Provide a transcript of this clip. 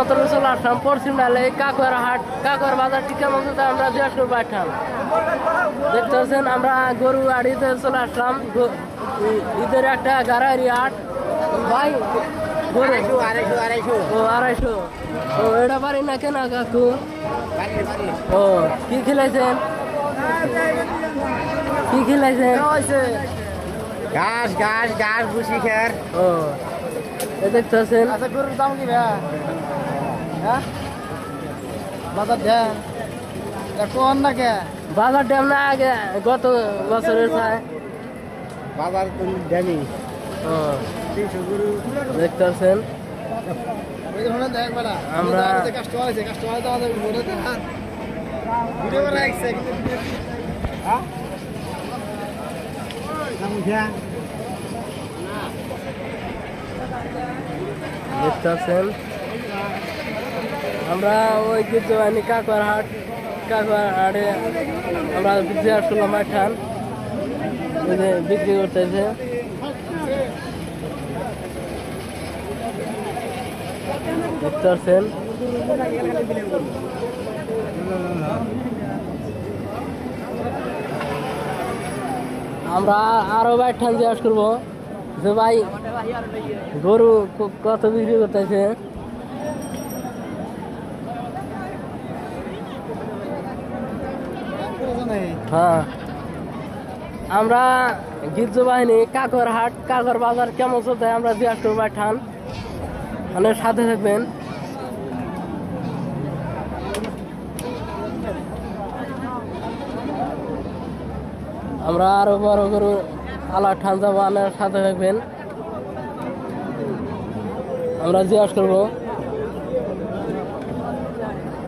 চলে আসলাম পশ্চিম ডালে কাকুয়ার হাট কাকুয়ার বাজার টিকা মতো আমরা জিয়াসপুর পাঠাম দেখতে পাচ্ছেন আমরা গরু আড়িতে চলে আসলাম ঈদের একটা গাড়ারি হাট ভাই গরু ও 250 ও এটা পারি না কেন কাকু ও কি খেলাইছেন কি খেলাইছেন ঘাস ঘাস ঘাস ভুসি খের ও দেখতে পাচ্ছেন আচ্ছা গরুর দাম কি ভাইয়া হ্যাঁ বাজার দেন কোন না কে বাজার ড্যাম না আগে গত বছরের চাই বাজার তুমি দেনি ও দেখতে পাচ্ছেন আমরা দেখতে পাচ্ছেন আমরা ওই কিছু কাকুয়ার হাটে আমরা বিক্রি আসলাম মাঠান বিক্রি করতেছে দেখতে পাচ্ছেন আমরা আরো বাইঠান জিজ্ঞাস করবো যে ভাই গরু কত বিক্রি করতেছে হ্যাঁ আমরা গির্জ বাহিনী কাকর হাট কাকর বাজার কেমন চলতে আমরা জিজ্ঞাস করবো বাইঠান মানে সাথে থাকবেন আমরা আরো বড় গরু আলা ঠান যাবো সাথে থাকবেন আমরা জিজ্ঞাসা করবো